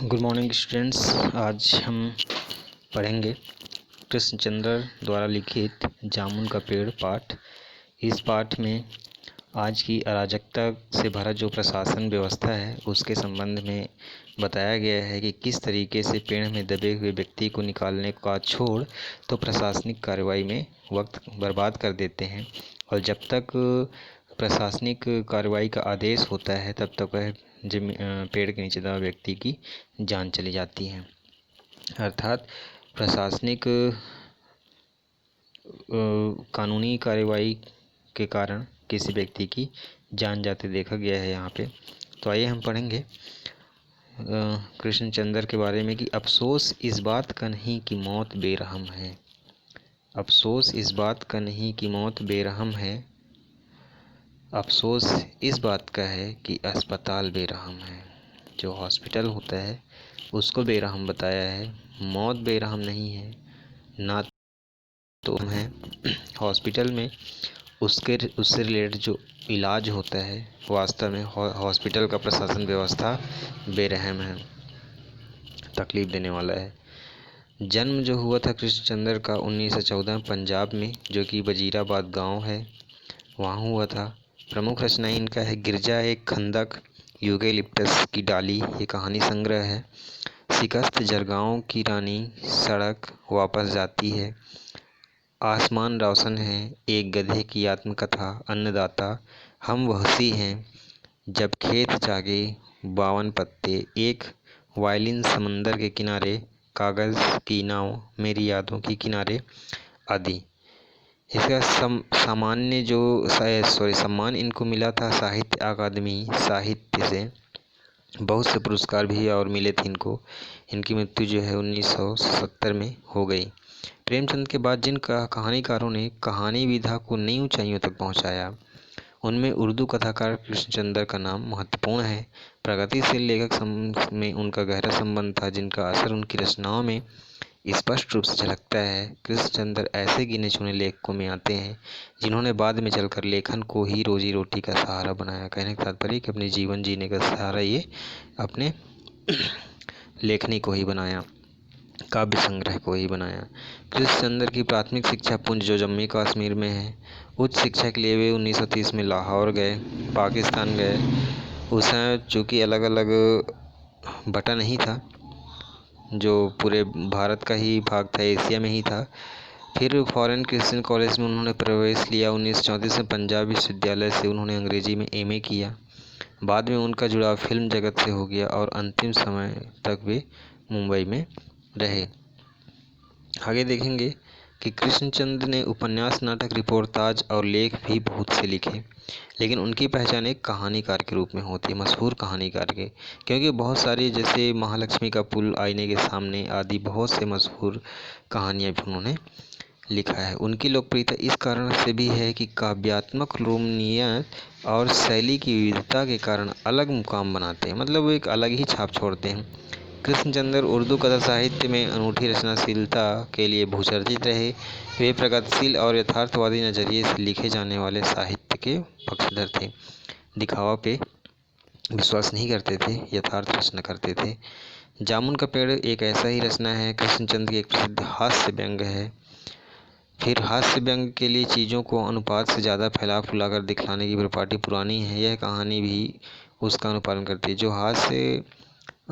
Good morning students. आज हम पढ़ेंगे कृष्णचंद्र द्वारा लिखित जामुन का पेड़ पाठ। इस पाठ में आज की अराजकता से भरा जो प्रशासन व्यवस्था है उसके संबंध में बताया गया है कि किस तरीके से पेड़ में दबे हुए व्यक्ति को निकालने का छोड़ तो प्रशासनिक कार्रवाई में वक्त बर्बाद कर देते हैं, और जब तक प्रशासनिक कार्रवाई का आदेश होता है तब तक वह पेड़ के नीचे दबा व्यक्ति की जान चली जाती है। अर्थात प्रशासनिक कानूनी कार्रवाई के कारण किसी व्यक्ति की जान जाते देखा गया है यहाँ पे। तो आइए हम पढ़ेंगे कृष्णचंद्र के बारे में कि अफसोस इस बात का नहीं कि मौत बेरहम है। अफसोस इस बात का नहीं कि मौत बेरहम है, अफसोस इस बात का है कि अस्पताल बेरहम है। जो हॉस्पिटल होता है उसको बेरहम बताया है, मौत बेरहम नहीं है। ना तो है हॉस्पिटल में उससे रिलेटेड जो इलाज होता है, वास्तव में हॉस्पिटल का प्रशासन व्यवस्था बेरहम है, तकलीफ़ देने वाला है। जन्म जो हुआ था कृष्णचंद्र का 1914 पंजाब में, जो कि वजीराबाद गांव है, वहाँ हुआ था। प्रमुख रचना इनका है गिरजा एक खंदक, यूकेलिप्टस की डाली, ये कहानी संग्रह है। शिकस्त जरगांव की रानी, सड़क वापस जाती है, आसमान रोशन है, एक गधे की आत्मकथा, अन्नदाता, हम वहशी हैं, जब खेत जागे, 52 पत्ते, एक वायलिन समंदर के किनारे, कागज़ की नाव, मेरी यादों की किनारे आदि। इसका सम्मान इनको मिला था साहित्य अकादमी साहित्य से। बहुत से पुरस्कार भी और मिले थे इनको। इनकी मृत्यु जो है 1970 में हो गई। प्रेमचंद के बाद जिन कहानीकारों ने कहानी विधा को नई ऊंचाइयों तक पहुंचाया, उनमें उर्दू कथाकार कृष्णचंद्र का नाम महत्वपूर्ण है। प्रगतिशील लेखक में उनका गहरा संबंध था, जिनका असर उनकी रचनाओं में स्पष्ट रूप से झलकता है। कृष्णचंद्र ऐसे गिने चुने लेखकों में आते हैं जिन्होंने बाद में चलकर लेखन को ही रोजी रोटी का सहारा बनाया। कहने का तात्पर्य कि अपने जीवन जीने का सहारा ये अपने लेखनी को ही बनाया, काव्य संग्रह को ही बनाया। कृष्णचंद्र की प्राथमिक शिक्षा पुंज जो जम्मू कश्मीर में है। उच्च शिक्षा के लिए वे 1930 में लाहौर गए, पाकिस्तान गए। उस समय चूँकि अलग अलग बटा नहीं था, जो पूरे भारत का ही भाग था, एशिया में ही था। फिर फॉरेन क्रिश्चियन कॉलेज में उन्होंने प्रवेश लिया। 1934 में पंजाब विश्वविद्यालय से उन्होंने अंग्रेजी में एमए किया। बाद में उनका जुड़ाव फिल्म जगत से हो गया और अंतिम समय तक वे मुंबई में रहे। आगे देखेंगे कि कृष्णचंद्र ने उपन्यास, नाटक, रिपोर्टाज और लेख भी बहुत से लिखे, लेकिन उनकी पहचान एक कहानीकार के रूप में होती है, मशहूर कहानीकार के। क्योंकि बहुत सारी, जैसे महालक्ष्मी का पुल, आईने के सामने आदि, बहुत से मशहूर कहानियाँ भी उन्होंने लिखा है। उनकी लोकप्रियता इस कारण से भी है कि काव्यात्मक रोमनीयत और शैली की विविधता के कारण अलग मुकाम बनाते हैं, मतलब वो एक अलग ही छाप छोड़ते हैं। कृष्णचंद्र उर्दू कथा साहित्य में अनूठी रचनाशीलता के लिए भूचर्चित रहे। वे प्रगतिशील और यथार्थवादी नज़रिए से लिखे जाने वाले साहित्य के पक्षधर थे। दिखावा पे विश्वास नहीं करते थे, यथार्थ रचना करते थे। जामुन का पेड़ एक ऐसा ही रचना है। कृष्णचंद्र की एक प्रसिद्ध हास्य व्यंग्य है। फिर हास्य व्यंग्य के लिए चीज़ों को अनुपात से ज़्यादा फैला फुला कर दिखलाने की परिपाटी पुरानी है। यह कहानी भी उसका अनुपालन करती है। जो हास्य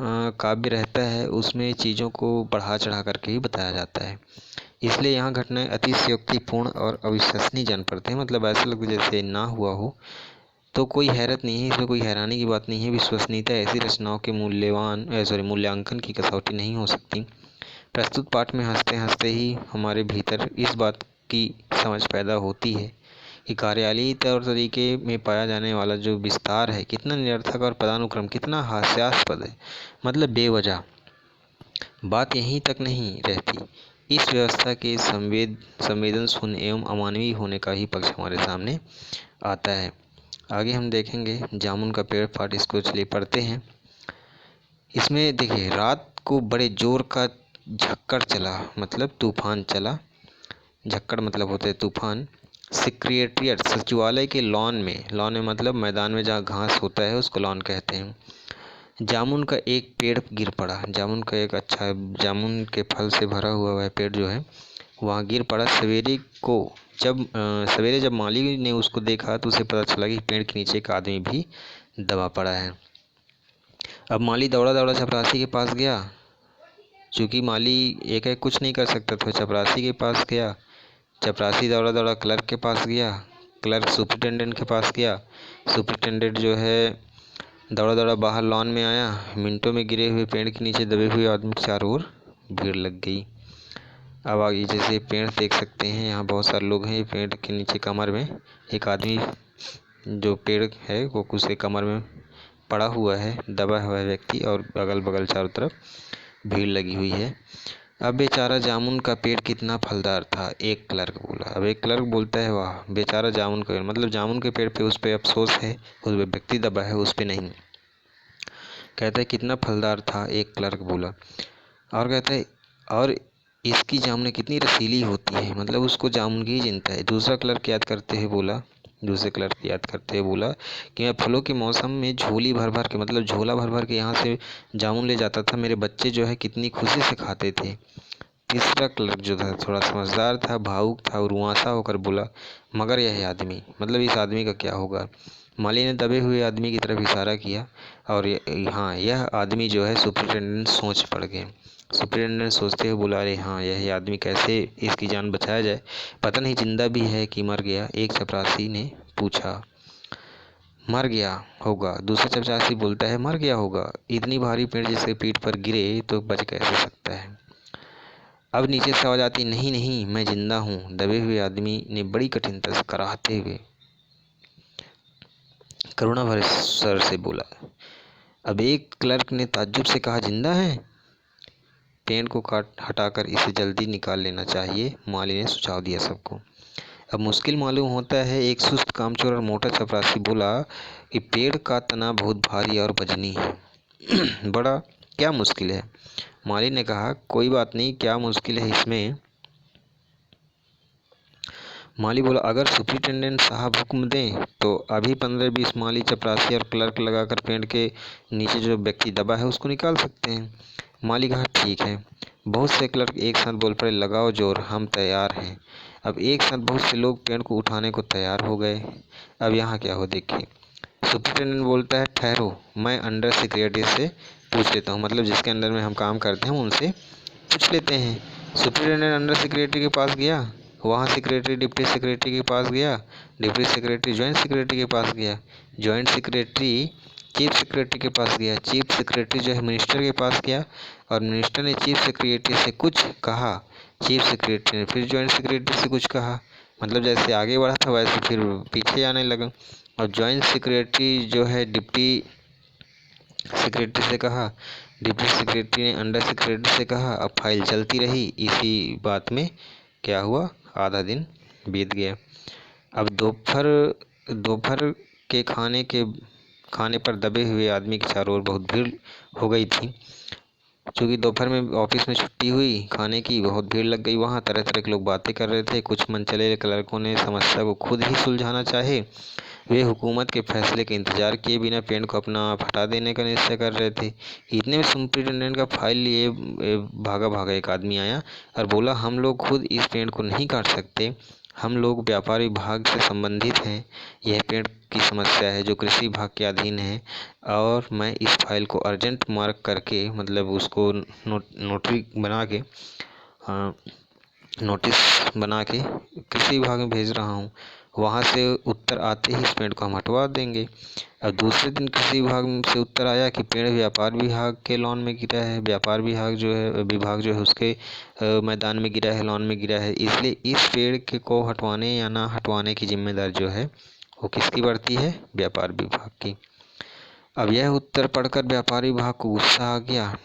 काव्य रहता है उसमें चीज़ों को बढ़ा चढ़ा करके ही बताया जाता है, इसलिए यहाँ घटनाएं अतिशयोक्तिपूर्ण और अविश्वसनीय जान पड़ते हैं। मतलब ऐसा लगता है जैसे ना हुआ हो। तो कोई हैरत नहीं है, इसमें कोई हैरानी की बात नहीं है। विश्वसनीयता ऐसी रचनाओं के मूल्यांकन की कसौटी नहीं हो सकती। प्रस्तुत पाठ में हंसते हंसते ही हमारे भीतर इस बात की समझ पैदा होती है कि कार्यालयीय तौर तरीके में पाया जाने वाला जो विस्तार है कितना निरर्थक और पदानुक्रम कितना हास्यास्पद है। मतलब बेवजह बात यहीं तक नहीं रहती, इस व्यवस्था के संवेदन शून्य एवं अमानवीय होने का ही पक्ष हमारे सामने आता है। आगे हम देखेंगे जामुन का पेड़ पाठ, इसको चलिए पढ़ते हैं। इसमें देखिए, रात को बड़े जोर का झक्कड़ चला, मतलब तूफान चला। झक्कड़ मतलब होते तूफान। सेक्रेटेरिएट सचिवालय के लॉन में मतलब मैदान में जहाँ घास होता है उसको लॉन कहते हैं। जामुन का एक पेड़ गिर पड़ा। जामुन का एक अच्छा जामुन के फल से भरा हुआ वह पेड़ जो है वहाँ गिर पड़ा। सवेरे जब माली ने उसको देखा तो उसे पता चला कि पेड़ के नीचे एक आदमी भी दबा पड़ा है। अब माली दौड़ा दौड़ा चपरासी के पास गया। चूँकि माली एक कुछ नहीं कर सकता था, चपरासी के पास गया। चपरासी दौड़ा दौड़ा क्लर्क के पास गया। क्लर्क सुपरिटेंडेंट के पास गया। सुपरिटेंडेंट जो है दौड़ा दौड़ा बाहर लॉन में आया। मिनटों में गिरे हुए पेड़ के नीचे दबे हुए आदमी के चारों ओर भीड़ लग गई। अब आगे जैसे पेड़ देख सकते हैं, यहाँ बहुत सारे लोग हैं। पेड़ के नीचे कमर में एक आदमी जो पेड़ है वो उसके कमर में पड़ा हुआ है, दबा हुआ है व्यक्ति, और अगल बगल चारों तरफ भीड़ लगी हुई है। अब बेचारा जामुन का पेड़ कितना फलदार था, एक क्लर्क बोला। अब एक क्लर्क बोलता है, वाह बेचारा जामुन का पेड़, मतलब जामुन के पेड़ पे उस पर अफसोस है, उस पर व्यक्ति दबा है, उस पर नहीं। कहता है कितना फलदार था, एक क्लर्क बोला। और कहता है और इसकी जामुनें कितनी रसीली होती है, मतलब उसको जामुन की ही चिंता है। दूसरा क्लर्क याद करते हुए बोला कि मैं फलों के मौसम में झोली भर भर के, मतलब झोला भर भर के यहाँ से जामुन ले जाता था। मेरे बच्चे जो है कितनी खुशी से खाते थे। तीसरा क्लर्क जो था थोड़ा समझदार था, भावुक था और रुआंसा होकर बोला, मगर यह आदमी, मतलब इस आदमी का क्या होगा। माली ने दबे हुए आदमी की तरफ इशारा किया और हाँ यह आदमी जो है। सुपरिटेंडेंट सोच पड़ गए। सुपरिटेंडेंट सोचते हुए बोला, अरे हाँ यह आदमी, कैसे इसकी जान बचाया जाए, पता नहीं जिंदा भी है कि मर गया। एक चपरासी ने पूछा। मर गया होगा, दूसरा चपरासी बोलता है मर गया होगा, इतनी भारी पेड़ जिसके पीठ पर गिरे तो बच कैसे सकता है। अब नीचे से आवाज आती, नहीं नहीं मैं जिंदा हूँ। दबे हुए आदमी ने बड़ी कठिनता से कराहते हुए करुणा भरे स्वर से बोला। अब एक क्लर्क ने ताज्जुब से कहा, जिंदा है? पेड़ को काट हटाकर इसे जल्दी निकाल लेना चाहिए, माली ने सुझाव दिया सबको। अब मुश्किल मालूम होता है, एक सुस्त कामचोर और मोटा चपरासी बोला कि पेड़ का तना बहुत भारी और वजनी है। बड़ा क्या मुश्किल है? माली ने कहा, कोई बात नहीं, क्या मुश्किल है इसमें? माली बोला, अगर सुपरिटेंडेंट साहब हुक्म दें तो अभी 15-20 माली, चपरासी और क्लर्क लगाकर पेड़ के नीचे जो व्यक्ति दबा है उसको निकाल सकते हैं। माली कहा, ठीक है। बहुत से क्लर्क एक साथ बोल पड़े, लगाओ जोर, हम तैयार हैं। अब एक साथ बहुत से लोग पेड़ को उठाने को तैयार हो गए। अब यहाँ क्या हो देखिए। सुपरिटेंडेंट बोलता है, ठहरो, मैं अंडर सेक्रेटरी से पूछ लेता हूँ, मतलब जिसके अंडर में हम काम करते हैं उनसे पूछ लेते हैं। सुपरिटेंडेंट अंडर सेक्रेटरी के पास गया, वहाँ सेक्रेटरी डिप्टी सेक्रेटरी के पास गया, डिप्टी सेक्रेटरी जॉइंट सेक्रेटरी के पास गया, जॉइंट सेक्रेटरी चीफ सेक्रेटरी के पास गया, चीफ सेक्रेटरी जो है मिनिस्टर के पास गया और मिनिस्टर ने चीफ सेक्रेटरी से कुछ कहा, चीफ सेक्रेटरी ने फिर जॉइंट सेक्रेटरी से कुछ कहा, मतलब जैसे आगे बढ़ा था वैसे फिर पीछे आने लगा। और जॉइंट सेक्रेटरी जो है डिप्टी सेक्रेटरी से कहा, डिप्टी सेक्रेटरी ने अंडर सेक्रेटरी से कहा। अब फाइल चलती रही। इसी बात में क्या हुआ, आधा दिन बीत गया। अब दोपहर दोपहर के खाने पर दबे हुए आदमी के चारों ओर बहुत भीड़ हो गई थी। क्योंकि दोपहर में ऑफिस में छुट्टी हुई, खाने की बहुत भीड़ लग गई। वहाँ तरह तरह के लोग बातें कर रहे थे। कुछ मनचले क्लर्कों ने समस्या को खुद ही सुलझाना चाहे, वे हुकूमत के फैसले के इंतजार किए बिना पेड़ को अपना आप हटा देने का निश्चय कर रहे थे। इतने में सुपरिटेंडेंट का फाइल लिए भागा भागा एक आदमी आया और बोला, हम लोग खुद इस पेड़ को नहीं काट सकते, हम लोग व्यापार विभाग से संबंधित हैं। यह पेड़ की समस्या है जो कृषि विभाग के अधीन है और मैं इस फाइल को अर्जेंट मार्क करके, मतलब उसको नोटरी बना के, नोटिस बना के कृषि विभाग में भेज रहा हूँ। वहाँ से उत्तर आते ही इस पेड़ को हम हटवा देंगे। अब दूसरे दिन कृषि विभाग से उत्तर आया कि पेड़ व्यापार विभाग के लॉन में गिरा है, व्यापार विभाग जो है उसके मैदान में गिरा है, लॉन में गिरा है, इसलिए इस पेड़ के को हटवाने या ना हटवाने की जिम्मेदारी जो है वो किसकी बढ़ती है, व्यापार विभाग की। अब यह उत्तर पढ़कर व्यापार विभाग को गुस्सा आ गया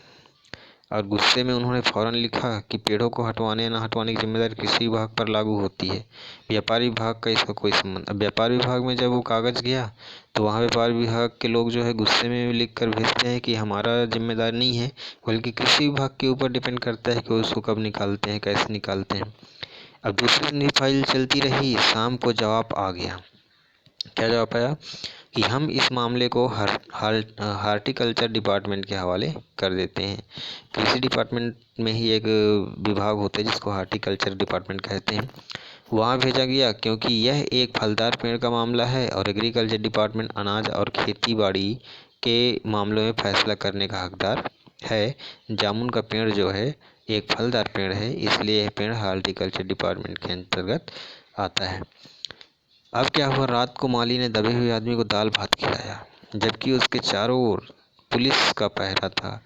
और गुस्से में उन्होंने फौरन लिखा कि पेड़ों को हटवाने या न हटवाने की जिम्मेदारी कृषि विभाग पर लागू होती है, व्यापार विभाग का इसका कोई संबंध। अब व्यापार विभाग में जब वो कागज़ गया तो वहाँ व्यापार विभाग के लोग जो है गुस्से में लिख कर भेजते हैं कि हमारा जिम्मेदारी नहीं है, बल्कि कृषि विभाग के ऊपर डिपेंड करता है कि उसको कब निकालते हैं, कैसे निकालते हैं। अब दूसरे दिन भी फाइल चलती रही। शाम को जवाब आ गया क्या जवाब आया कि हम इस मामले को हार्टिकल्चर डिपार्टमेंट के हवाले कर देते हैं। कृषि डिपार्टमेंट में ही एक विभाग होता है जिसको हार्टिकल्चर डिपार्टमेंट कहते हैं, वहाँ भेजा गया क्योंकि यह एक फलदार पेड़ का मामला है और एग्रीकल्चर डिपार्टमेंट अनाज और खेती बाड़ी के मामलों में फैसला करने का हकदार है। जामुन का पेड़ जो है एक फलदार पेड़ है, इसलिए यह पेड़ हार्टिकल्चर डिपार्टमेंट के अंतर्गत आता है। अब क्या हुआ, रात को माली ने दबे हुए आदमी को दाल भात खिलाया, जबकि उसके चारों ओर पुलिस का पहरा था।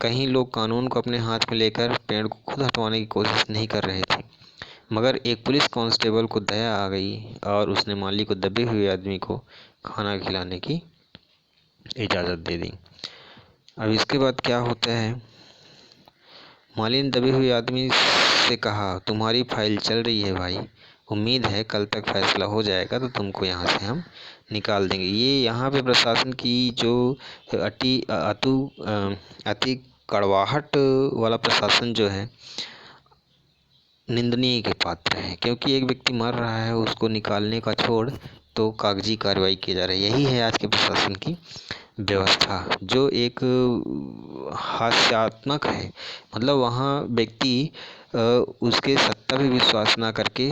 कहीं लोग कानून को अपने हाथ में लेकर पेड़ को खुद हटवाने की कोशिश नहीं कर रहे थे, मगर एक पुलिस कांस्टेबल को दया आ गई और उसने माली को दबे हुए आदमी को खाना खिलाने की इजाज़त दे दी। अब इसके बाद क्या होता है, माली ने दबे हुए आदमी से कहा, तुम्हारी फाइल चल रही है भाई, उम्मीद है कल तक फैसला हो जाएगा तो तुमको यहाँ से हम निकाल देंगे। ये यहाँ पे प्रशासन की जो अति कड़वाहट वाला प्रशासन जो है निंदनीय के पात्र है, क्योंकि एक व्यक्ति मर रहा है उसको निकालने का छोड़ तो कागजी कार्रवाई की जा रही है। यही है आज के प्रशासन की व्यवस्था, जो एक हास्यात्मक है। मतलब वहाँ व्यक्ति उसके सत्ता पे विश्वास ना करके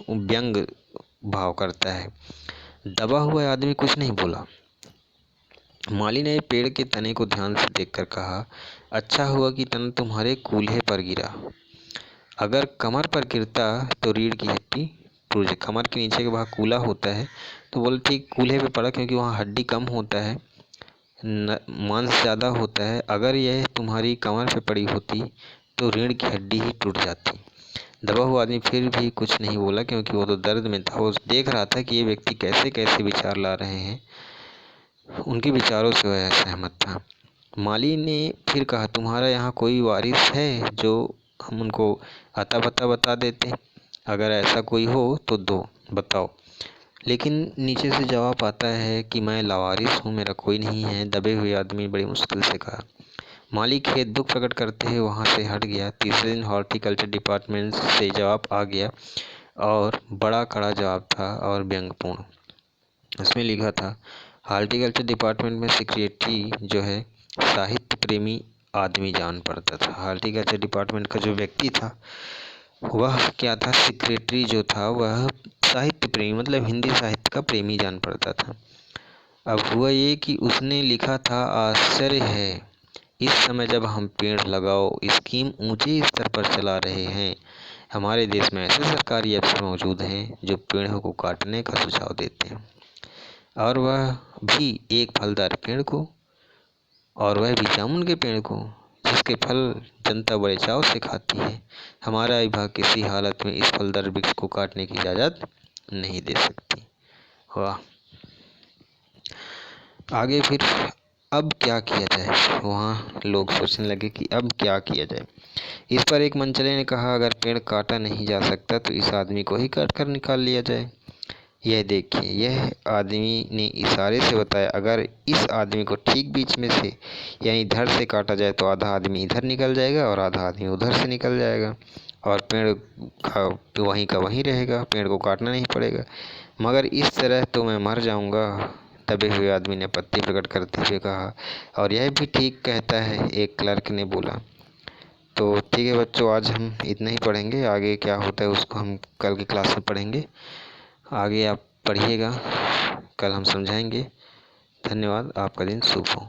व्यंग भाव करता है। दबा हुआ आदमी कुछ नहीं बोला। माली ने पेड़ के तने को ध्यान से देखकर कहा, अच्छा हुआ कि तना तुम्हारे कूल्हे पर गिरा, अगर कमर पर गिरता तो रीढ़ की हड्डी टूट जाए। कमर के नीचे का भाग कूला होता है, तो बोले ठीक कूल्हे पे पड़ा क्योंकि वहाँ हड्डी कम होता है, मांस ज़्यादा होता है। अगर यह तुम्हारी कमर पे पड़ी होती तो रीढ़ की हड्डी ही टूट जाती। दबा हुआ आदमी फिर भी कुछ नहीं बोला क्योंकि वो तो दर्द में था। वो देख रहा था कि ये व्यक्ति कैसे कैसे विचार ला रहे हैं, उनके विचारों से वह सहमत था। माली ने फिर कहा, तुम्हारा यहाँ कोई वारिस है जो हम उनको अता पता बता देते? अगर ऐसा कोई हो तो दो, बताओ। लेकिन नीचे से जवाब आता है कि मैं लावारिस हूँ, मेरा कोई नहीं है। दबे हुए आदमी बड़ी मुश्किल से कहा। माली खेत दुख प्रकट करते हुए वहाँ से हट गया। तीसरे दिन हॉर्टिकल्चर डिपार्टमेंट से जवाब आ गया और बड़ा कड़ा जवाब था और व्यंग्यपूर्ण। उसमें लिखा था, हॉर्टिकल्चर डिपार्टमेंट में सेक्रेटरी जो है साहित्य प्रेमी आदमी जान पड़ता था। हॉर्टिकल्चर डिपार्टमेंट का जो व्यक्ति था वह क्या था, सेक्रेटरी जो था वह साहित्य प्रेमी मतलब हिंदी साहित्य का प्रेमी जान पड़ता था। अब हुआ ये कि उसने लिखा था, आश्चर्य है इस समय जब हम पेड़ लगाओ स्कीम ऊंचे स्तर पर चला रहे हैं, हमारे देश में ऐसे सरकारी अफसर मौजूद हैं जो पेड़ों को काटने का सुझाव देते हैं, और वह भी एक फलदार पेड़ को, और वह भी जामुन के पेड़ को, जिसके फल जनता बड़े चाव से खाती है। हमारा विभाग किसी हालत में इस फलदार वृक्ष को काटने की इजाज़त नहीं दे सकती। वाह। आगे फिर अब क्या किया जाए, वहाँ लोग सोचने लगे कि अब क्या किया जाए। इस पर एक मंचले ने कहा, अगर पेड़ काटा नहीं जा सकता तो इस आदमी को ही काट कर निकाल लिया जाए। यह देखिए, यह आदमी ने इशारे से बताया, अगर इस आदमी को ठीक बीच में से यानी इधर से काटा जाए तो आधा आदमी इधर निकल जाएगा और आधा आदमी उधर से निकल जाएगा और पेड़ का वहीं रहेगा, पेड़ को काटना नहीं पड़ेगा। मगर इस तरह तो मैं मर जाऊंगा, दबे हुए आदमी ने आपत्ति प्रकट करते हुए कहा। और यह भी ठीक कहता है, एक क्लर्क ने बोला। तो ठीक है बच्चों, आज हम इतना ही पढ़ेंगे, आगे क्या होता है उसको हम कल की क्लास में पढ़ेंगे। आगे आप पढ़िएगा, कल हम समझाएंगे। धन्यवाद, आपका दिन शुभ हो।